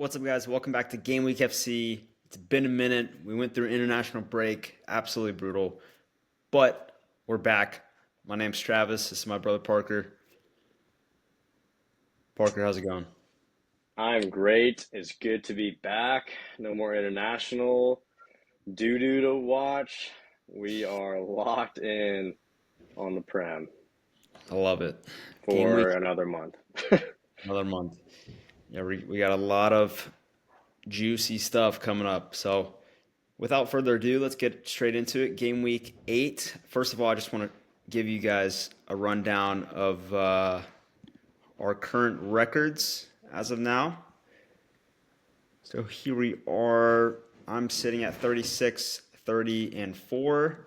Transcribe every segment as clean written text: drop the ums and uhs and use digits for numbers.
What's up, guys? Welcome back to Game Week FC. It's been a minute. We went through international break, absolutely brutal, but we're back. My name's Travis. This is my brother Parker. Parker, how's it going? I'm great. It's good to be back. No more international doo-doo to watch. We are locked in on the Prem I love it. Game for Week, another month. another month. Yeah, we got a lot of juicy stuff coming up. So, without further ado, let's get straight into it. Game Week 8. First of all, I just want to give you guys a rundown of our current records as of now. So here we are. I'm sitting at 36, 30, and 4.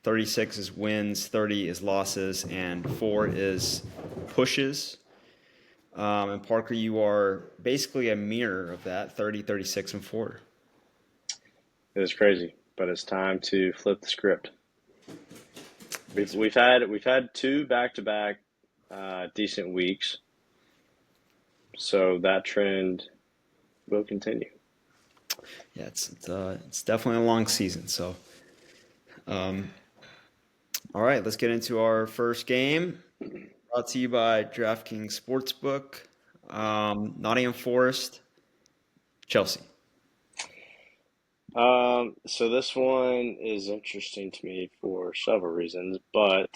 36 is wins, 30 is losses, and 4 is pushes. And Parker, you are basically a mirror of that 30, 36, and 4. It is crazy, but it's time to flip the script. We've Yes. we've had we've had two back-to-back decent weeks, so that trend will continue. Yeah, it's definitely a long season. So, um, all right, let's get into our first game. Brought to you by DraftKings Sportsbook. Nottingham Forest, Chelsea. So this one is interesting to me for several reasons, but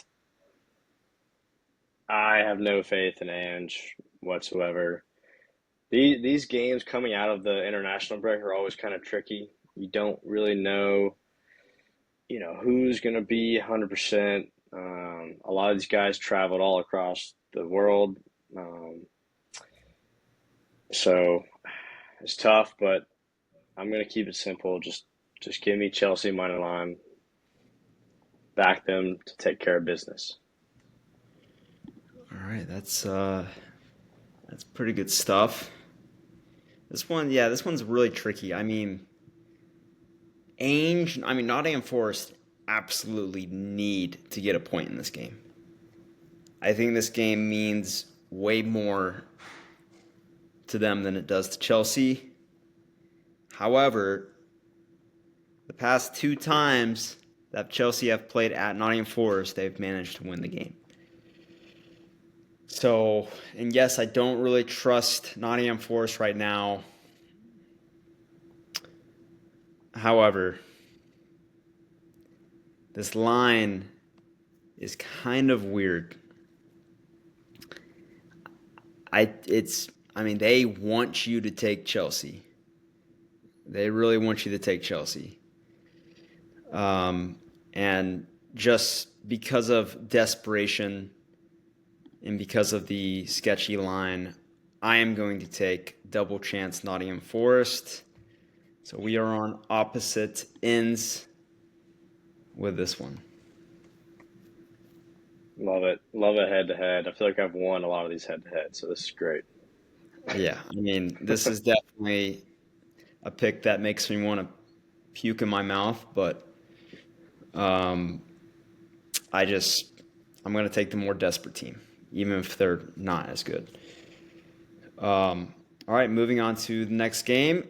I have no faith in Ange whatsoever. These games coming out of the international break are always kind of tricky. You don't really know, who's going to be 100%. A lot of these guys traveled all across the world. Um, so it's tough, but I'm going to keep it simple. Just give me Chelsea money line, back them to take care of business. All right, that's pretty good stuff. This one, yeah, this one's really tricky. Nottingham Forest absolutely need to get a point in this game. I think this game means way more to them than it does to Chelsea. However, the past two times that Chelsea have played at Nottingham Forest, they've managed to win the game. So, and yes, I don't really trust Nottingham Forest right now. However, this line is kind of weird. I it's I mean they want you to take Chelsea. They really want you to take Chelsea. And just because of desperation and because of the sketchy line, I am going to take double chance Nottingham Forest. So we are on opposite ends with this one. Love it. Love it head to head. I feel like I've won a lot of these head to head, so this is great. Yeah, this is definitely a pick that makes me want to puke in my mouth, but um, I just I'm going to take the more desperate team, even if they're not as good. All right, moving on to the next game.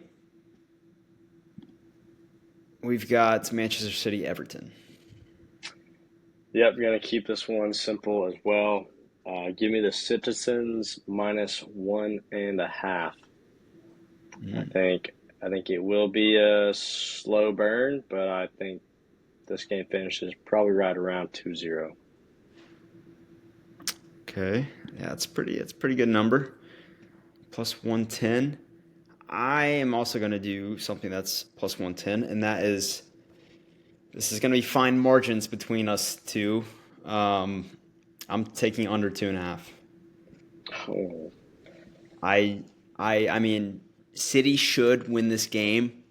We've got Manchester City Everton. Yep, gonna keep this one simple as well. Give me the Citizens minus 1.5. I Mm, think I think it will be a slow burn, but I think this game finishes probably right around 2-0. okay, yeah, it's a pretty good number. Plus 110. I am also going to do something that's plus 110, and that is this is going to be fine margins between us two. Um, I'm taking under 2.5. Oh, I I mean, City should win this game,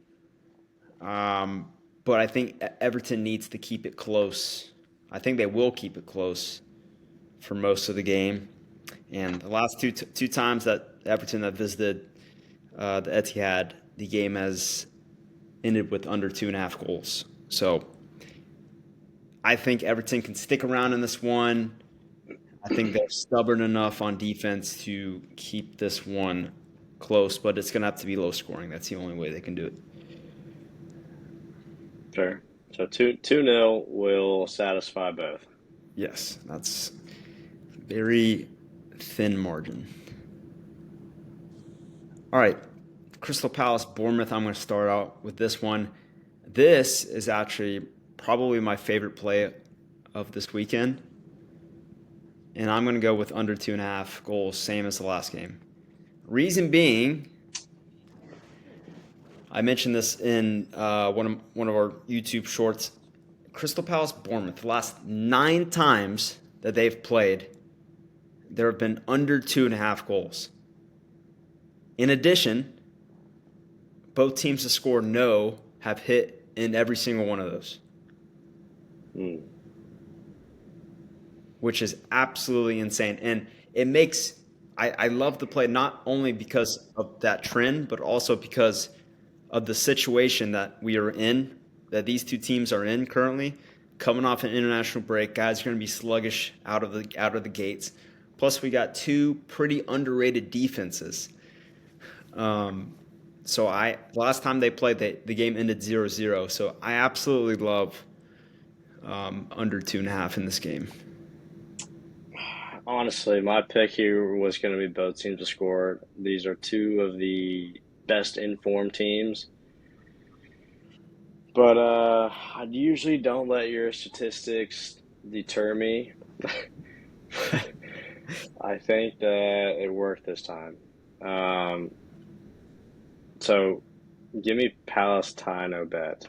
um, but I think Everton needs to keep it close. I think they will keep it close for most of the game. And the last two times that Everton have visited the Etihad, the game has ended with under 2.5 goals. So I think Everton can stick around in this one. I think they're stubborn enough on defense to keep this one close, but it's going to have to be low scoring. That's the only way they can do it. Fair. So 2-0 will satisfy both. Yes, that's very thin margin. All right, Crystal Palace, Bournemouth. I'm going to start out with this one. This is actually probably my favorite play of this weekend. And I'm going to go with under 2.5 goals, same as the last game. Reason being, I mentioned this in one of our YouTube shorts. Crystal Palace, Bournemouth, the last 9 times that they've played, there have been under 2.5 goals. In addition, both teams to score no have hit in every single one of those. Which is absolutely insane. And it makes, I love the play not only because of that trend, but also because of the situation that we are in, that these two teams are in currently, coming off an international break. Guys are going to be sluggish out of the gates. Plus, we got 2 pretty underrated defenses. So last time they played, the game ended 0-0. So I absolutely love under 2.5 in this game. Honestly, my pick here was going to be both teams to score. These are 2 of the best informed teams. But I usually don't let your statistics deter me. I think that it worked this time. So give me Palestino bet.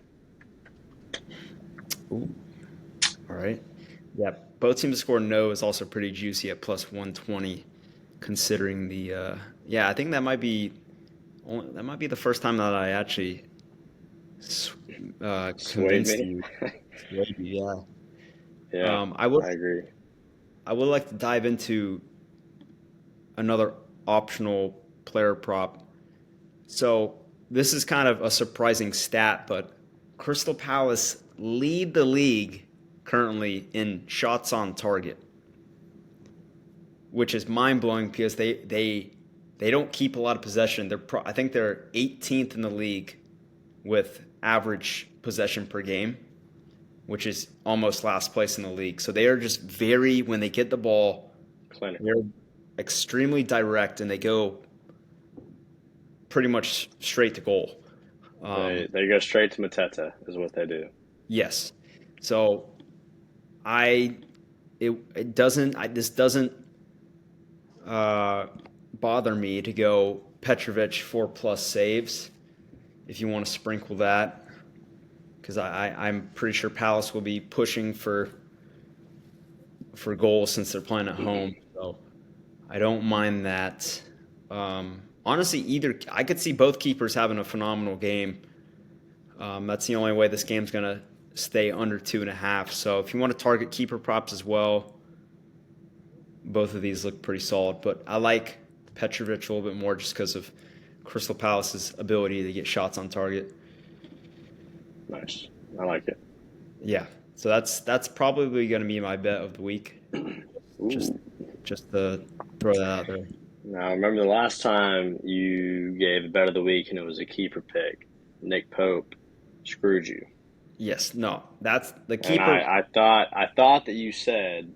Ooh. All right. Yeah, both teams to score no is also pretty juicy at plus 120, considering the. Yeah, I think that might be the first time that I actually Swayed convinced me. you. Yeah. Yeah, I would I agree. like to dive into another optional player prop. So this is kind of a surprising stat, but Crystal Palace lead the league currently in shots on target, which is mind-blowing because they don't keep a lot of possession. I think they're 18th in the league with average possession per game, which is almost last place in the league. So they are just when they get the ball, Clinical. they're extremely direct and they go pretty much straight to goal. They go straight to Mateta is what they do. Yes. So this doesn't bother me to go Petrovic 4+ saves if you want to sprinkle that, because I'm pretty sure Palace will be pushing for goals since they're playing at home. So I don't mind that. Honestly, I could see both keepers having a phenomenal game. That's the only way this game's going to stay under 2.5. So if you want to target keeper props as well, both of these look pretty solid. But I like Petrovic a little bit more just because of Crystal Palace's ability to get shots on target. Nice. I like it. Yeah. So that's probably going to be my bet of the week. Just to throw that out there. Now, remember the last time you gave a bet of the week and it was a keeper pick. Nick Pope screwed you. Yes. No. That's the And keeper. I thought that you said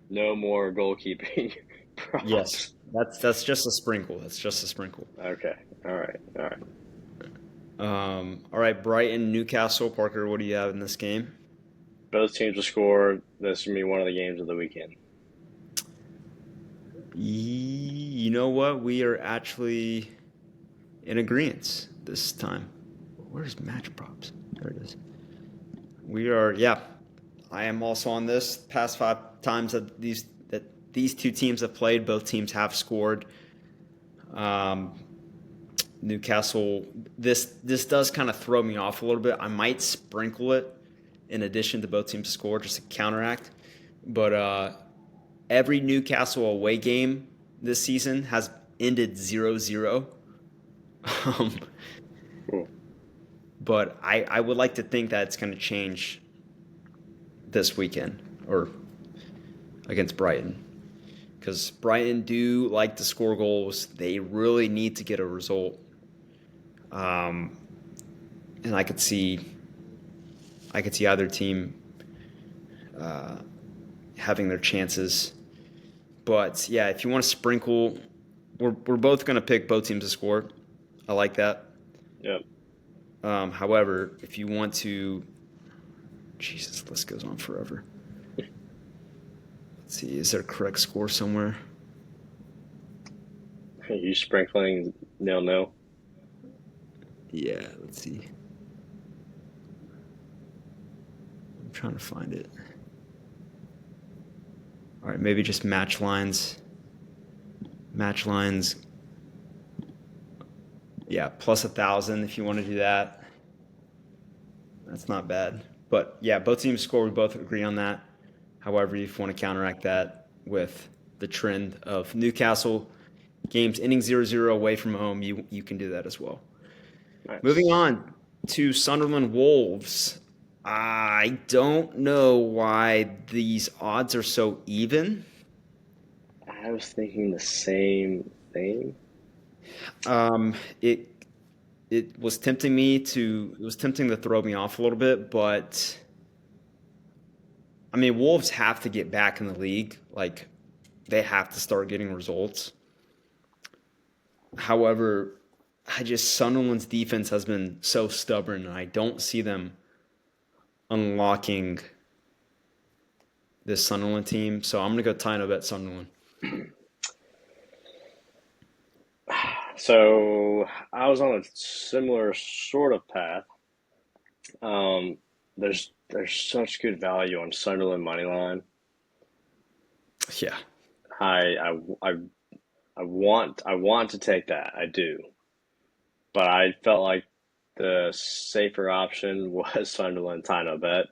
no more goalkeeping props. Yes. That's just a sprinkle. That's just a sprinkle. Okay. All right. All right. Brighton, Newcastle. Parker, what do you have in this game? Both teams will score. This is going to be one of the games of the weekend. You know what? We are actually in agreement this time. Where's match props? There it is. We are, yeah. I am also on this. Past 5 times that these two teams have played, both teams have scored. Newcastle, this does kind of throw me off a little bit. I might sprinkle it in addition to both teams score just to counteract. But every Newcastle away game this season has ended 0-0. But I would like to think that it's going to change this weekend or against Brighton. because Brighton do like to score goals. They really need to get a result. Um, and I could see either team having their chances. But yeah, if you want to sprinkle, we're both going to pick both teams to score. I like that. Yep. However, if you want to, Jesus, the list goes on forever. Let's see, is there a correct score somewhere? Are you sprinkling 0-0? Yeah, let's see. I'm trying to find it. All right, maybe just match lines. Match lines. Yeah, plus 1,000 if you want to do that. That's not bad. But yeah, both teams score. We both agree on that. However, if you want to counteract that with the trend of Newcastle games ending 0-0 away from home, you can do that as well. Moving Nice. on to Sunderland Wolves. I don't know why these odds are so even. I was thinking the same thing. It it was tempting to throw me off a little bit, but I mean, Wolves have to get back in the league. Like, they have to start getting results. However, Sunderland's defense has been so stubborn, and I don't see them unlocking this Sunderland team. So I'm gonna go tie no bet Sunderland. So I was on a similar sort of path. Um, there's such good value on Sunderland money line. Yeah, I I I, I want to take that. I do, but I felt like the safer option was Sunderland Tino bet.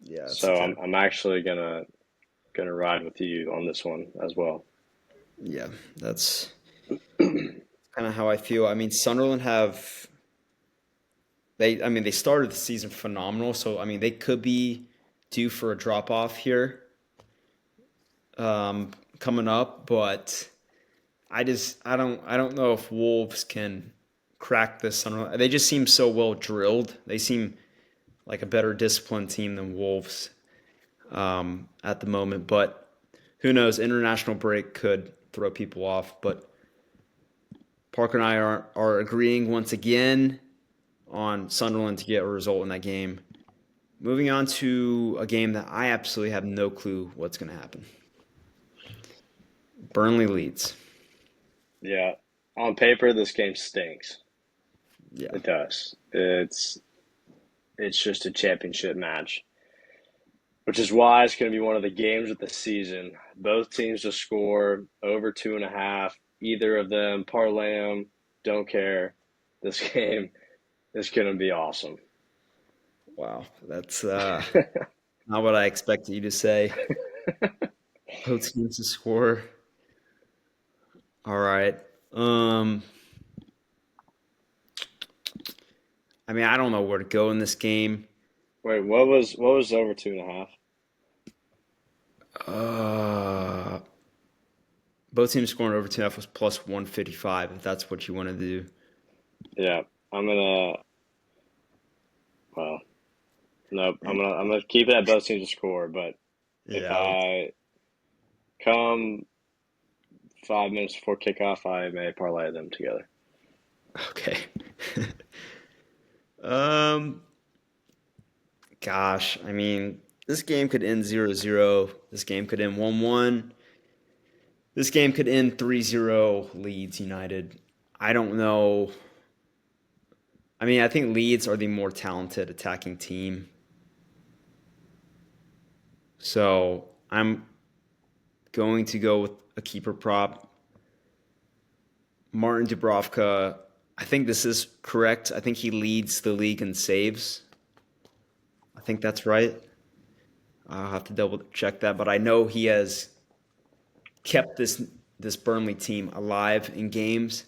yeah, it's So fair. I'm actually gonna ride with you on this one as well. Yeah, that's kind of how I feel. I mean, Sunderland have they started the season phenomenal, so I mean they could be due for a drop off here coming up, but I don't know if Wolves can crack this Sunderland. They just seem so well drilled. They seem like a better disciplined team than Wolves at the moment, but who knows? International break could throw people off, but Parker and I are agreeing once again on Sunderland to get a result in that game. Moving on to a game that I absolutely have no clue what's going to happen. Burnley leads. Yeah, on paper this game stinks. Yeah. It does. It's just a championship match, which is why it's going to be one of the games of the season. Both teams to score over 2.5. Either of them, parlay them, don't care. This game is going to be awesome. Wow. That's not what I expected you to say. Both teams to score. All right. Um, I mean, I don't know where to go in this game. Wait, what was over 2.5? Uh, both teams scoring over 2.5 was plus 155, if that's what you want to do. Yeah, I'm gonna. Well, nope. I'm gonna keep it at both teams to score. But if Yeah. I come 5 minutes before kickoff, I may parlay them together. Okay. um, Gosh, I mean, this game could end 0-0. This game could end 1-1. This game could end 3-0 Leeds United. I don't know. I mean, I think Leeds are the more talented attacking team. So I'm going to go with a keeper prop. Martin Dubravka, I think this is correct. I think he leads the league in saves. I think that's right. I'll have to double check that, but I know he has kept this Burnley team alive in games.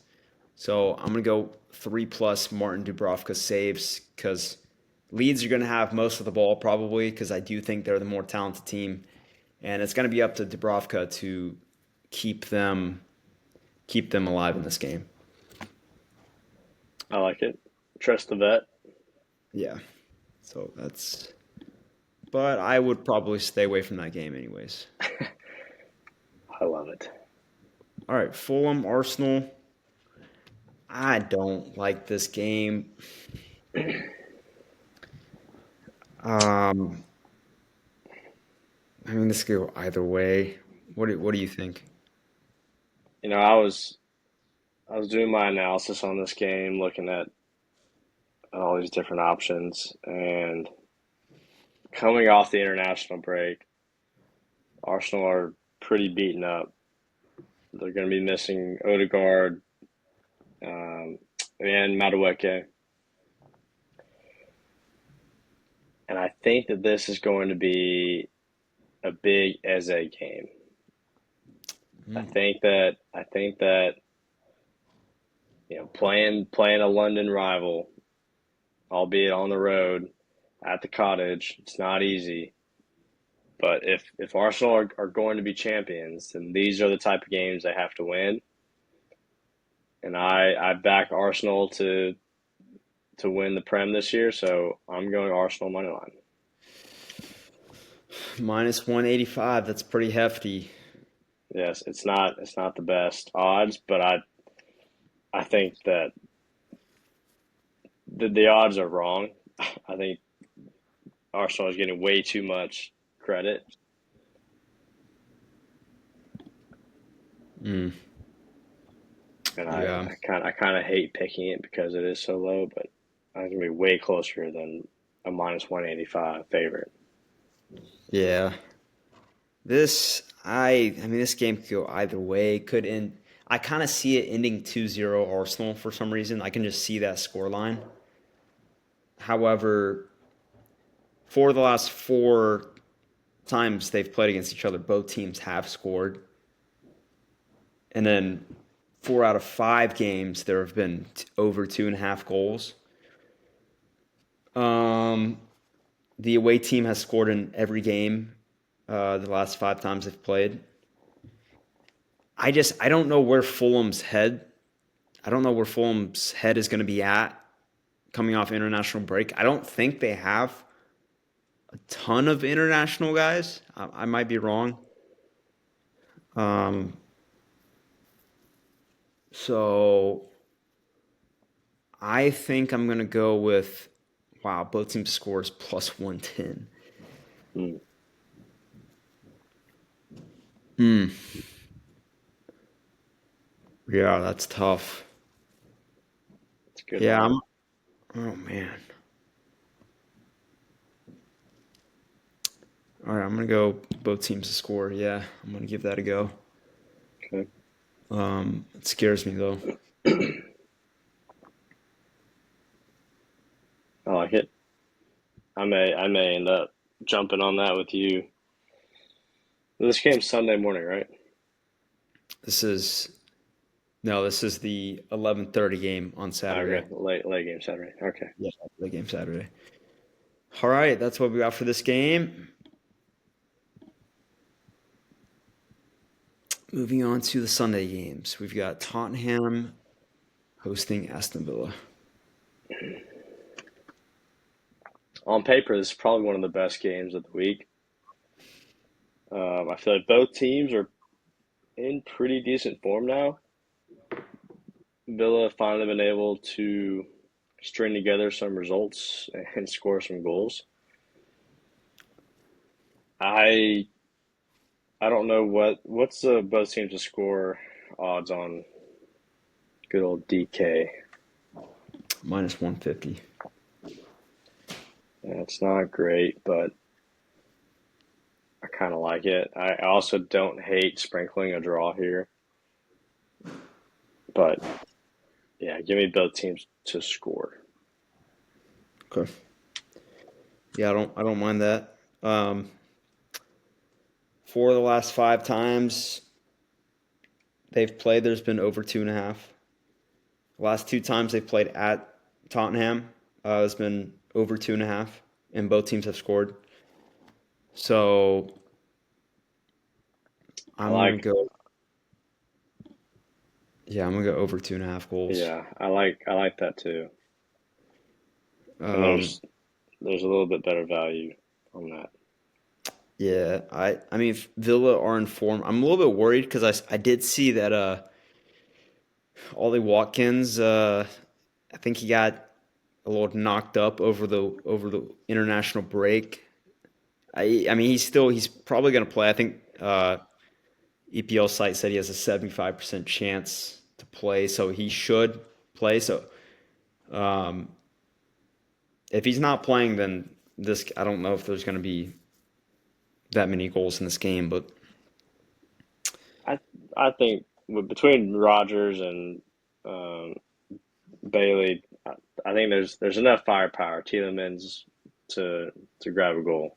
So I'm gonna go 3+ Martin Dubravka saves because Leeds are gonna have most of the ball probably because I do think they're the more talented team, and it's gonna be up to Dubravka to keep them alive in this game. I like it. Trust the vet. Yeah. So that's. But I would probably stay away from that game anyways. I love it. All right, Fulham Arsenal. I don't like this game. Um, I mean, this could go either way. What do you think? You know, I was doing my analysis on this game, looking at all these different options, and coming off the international break, Arsenal are pretty beaten up. They're going to be missing Odegaard um, and Madueke, and I think that this is going to be a big Eze game. Mm, I think that playing a London rival, albeit on the road at the cottage, it's not easy. But if Arsenal are going to be champions, then these are the type of games they have to win. And I back Arsenal to win the Prem this year, so I'm going Arsenal money line. minus 185. That's pretty hefty. Yes, it's not the best odds, but I think that the odds are wrong. I think Arsenal is getting way too much credit, Mm, and yeah. I kind of hate picking it because it is so low, but I'm gonna be way closer than a minus 185 favorite. Yeah. I mean, this game could go either way. Could end. I kind of see it ending 2-0 Arsenal for some reason. I can just see that score line. However, for the last four times they've played against each other, both teams have scored. And then 4 out of 5 games, there have been over 2.5 goals. Um, the away team has scored in every game the last 5 times they've played. I don't know where Fulham's head. I don't know where Fulham's head is going to be at coming off international break. I don't think they have a ton of international guys. I might be wrong. Um, so I think I'm going to go with wow. Both teams scores plus 110. Mm, Hmm. Yeah, that's tough. it's a good Yeah, line. oh man. All right, I'm gonna go both teams to score. Yeah, I'm gonna give that a go. Okay. It scares me though. I like it. I may end up jumping on that with you. This game's Sunday morning, right? This is no, this is the 11:30 game on Okay, Saturday. late game Saturday. Okay. Yeah, the game Saturday. All right, that's what we got for this game. Moving on to the Sunday games, we've got Tottenham hosting Aston Villa. On paper, this is probably one of the best games of the week. I feel like both teams are in pretty decent form now. Villa have finally been able to string together some results and score some goals. I I don't know what's the both teams to score odds on good old DK. Minus 150. Yeah, it's not great, but I kind of like it. I also don't hate sprinkling a draw here, but yeah, give me both teams to score. Okay. Yeah, I don't mind that. For the last 5 times they've played, there's been over 2.5. The last 2 times they've played at Tottenham, has been over 2.5, and both teams have scored. So I I'm gonna like go. Yeah, I'm gonna go over 2.5 goals. Yeah, I like that too. And Um, there's a little bit better value on that. yeah, I mean if Villa are in form. I'm a little bit worried because I did see that Ollie Watkins I think he got a little knocked up over the international break. I mean he's probably gonna play. I think EPL site said he has a 75% chance to play, so he should play. So um, if he's not playing, then this I don't know if there's going to be that many goals in this game. But I I think between Rodgers and um, Bailey, I think there's enough firepower. Tielemans to to grab a goal,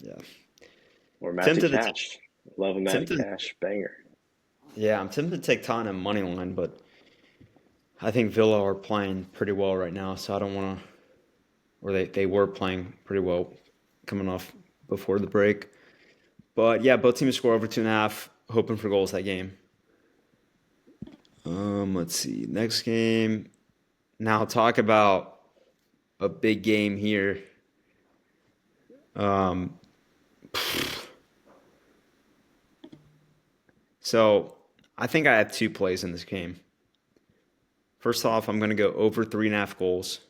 yeah, or Matty tempted to t- Cash. Love a Matty tempted. Cash banger. Yeah, I'm tempted to take Tottenham money line, but I think Villa are playing pretty well right now, so I don't want to. Or they were playing pretty well coming off before the break. But yeah, both teams score over 2.5. Hoping for goals that game. Let's see. Next game. Now talk about a big game here. Um, so I think I have two plays in this game. First off, I'm going to go over 3.5 goals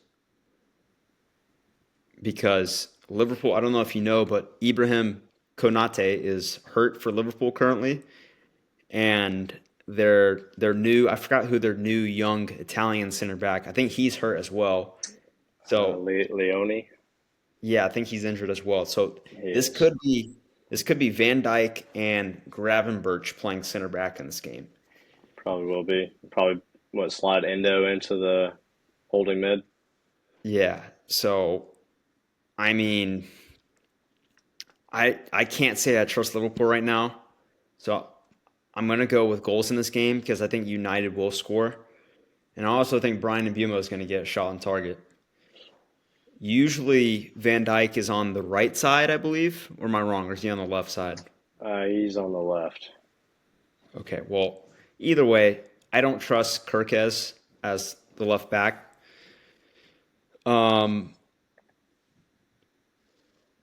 because Liverpool. I don't know if you know, but Ibrahim Konate is hurt for Liverpool currently, and their new. I forgot who their new young Italian center back. I think he's hurt as well. So Leone, yeah, I think he's injured as well. So he this is. could be this could be Van Dyke and Gravenberch playing center back in this game. Probably will be. Probably what slide Endo into the holding mid. Yeah. So I mean, I can't say I trust Liverpool right now. So I'm gonna go with goals in this game because I think United will score, and I also think Brian Mbeumo is gonna get a shot on target. Usually Van Dyke is on the right side, I believe, or am I wrong? Or is he on the left side? He's on the left. Okay, well, either way, I don't trust Kirkez as the left back. Um,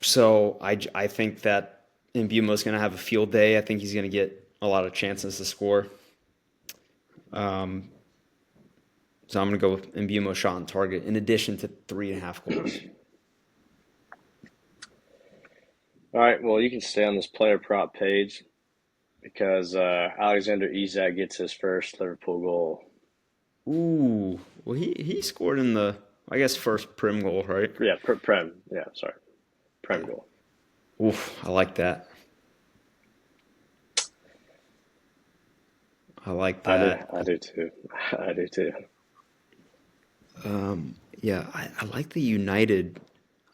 so I think that Mbeumo is going to have a field day. I think he's going to get a lot of chances to score. Um, so I'm going to go with Mbeumo shot on target in addition to 3.5 goals. All right. Well, you can stay on this player prop page because Alexander Isak gets his first Liverpool goal. Ooh, well he scored in the I guess first Prim goal, right? Yeah, Prem. Yeah, sorry, Prem Yeah. goal. Oof, I like that. I like that. I do too. I do too. Yeah, I like the United.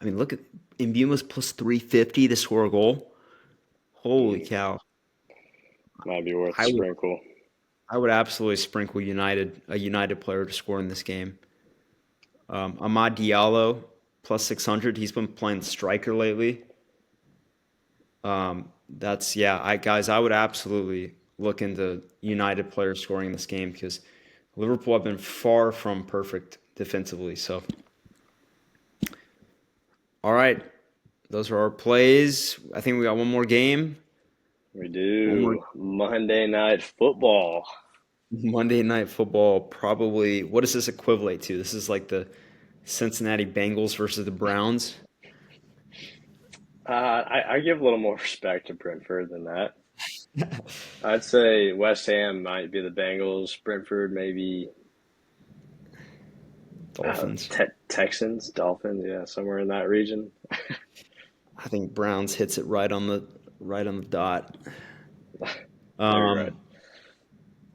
I mean, look at Imbuma's plus 350 to score a goal. Holy Mm, cow. might be worth a I would sprinkle. I would absolutely sprinkle a United player to score in this game. Ahmad Diallo plus 600. He's been playing striker lately. That's yeah, I would absolutely look into United players scoring in this game because Liverpool have been far from perfect defensively. So, all right, those are our plays. I think we got one more game. We One more do Monday Night Football. Monday Night Football. Probably what does this equivalent to? This is like the Cincinnati Bengals versus the Browns. I give a little more respect to Brentford than that. I'd say West Ham might be the Bengals. Brentford maybe Dolphins. Texans, Dolphins. Yeah, somewhere in that region. I think Browns hits it right on the dot. Maybe right. Um,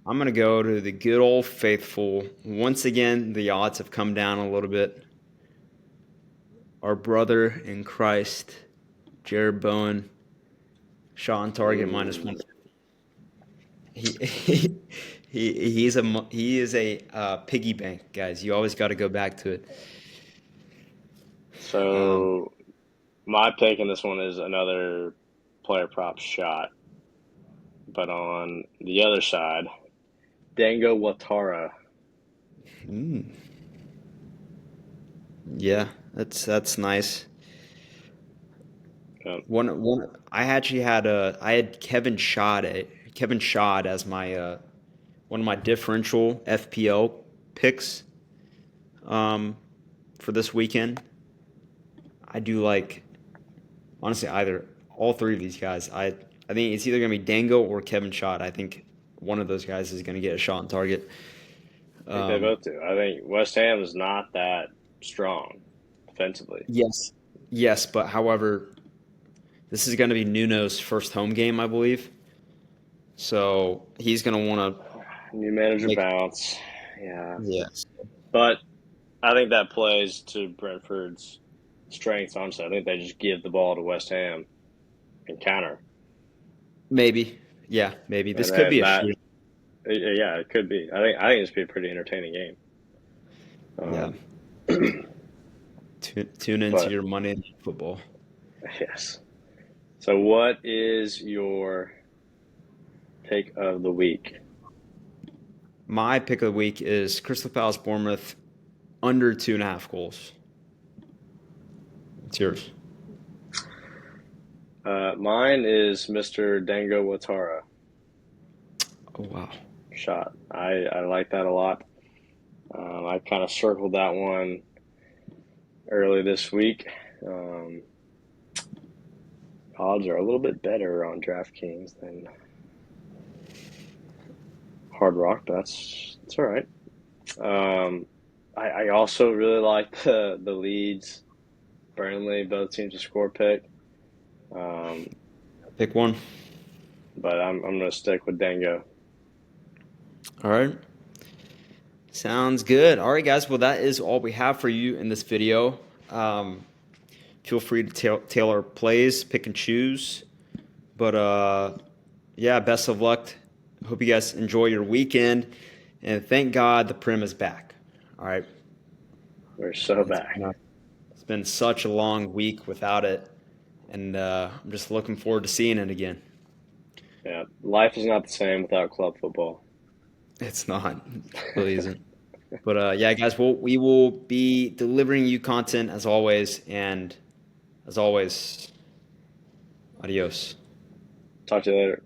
I'm gonna go to the good old faithful. Once again, the odds have come down a little bit. Our brother in Christ, Jared Bowen, shot on target minus one. Ooh. He, he is a piggy bank, guys. You always got to go back to it. Um, So my pick in this one is another player prop shot, but on the other side, Dango Watara. Mm, yeah, that's nice. Um, One I actually had I had Kevin Schad as my one of my differential FPL picks um, for this weekend. I do like honestly either all three of these guys. I think it's either gonna be Dango or Kevin Schad. I think one of those guys is gonna get a shot on target. I think they Um, both do. I think West Ham is not that strong defensively. yes, yes, but however, this is gonna be Nuno's first home game, I believe. So he's gonna want to New manager make bounce. Yeah. yes, But I think that plays to Brentford's strengths, honestly. I think they just give the ball to West Ham and counter. maybe, yeah, maybe And this could then be a that, shoot. yeah, it could be. I think this would be a pretty entertaining game. Yeah, Um, tune into but your Monday Night Football. yes. So, what is your take of the week? My pick of the week is Crystal Palace Bournemouth under 2.5 goals. It's yours. Mine is Mr. Dango Watara Oh wow. shot. I like that a lot. I kind of circled that one early this week. Um, Odds are a little bit better on DraftKings than Hard Rock, but that's all right. Um, I also really like the Leeds, Burnley, both teams to score pick. Um, Pick one. but I'm gonna stick with Dango. All right. Sounds good. All right, guys. Well, that is all we have for you in this video. Feel free to tailor plays, pick and choose. But yeah, best of luck. Hope you guys enjoy your weekend. And thank God the Prim is back. All right. We're so It's back. been, a, it's been such a long week without it. And I'm just looking forward to seeing it again. Yeah, life is not the same without club football. It's not. It really isn't. But yeah, guys, we will be delivering you content as always. And as always, adios. Talk to you later.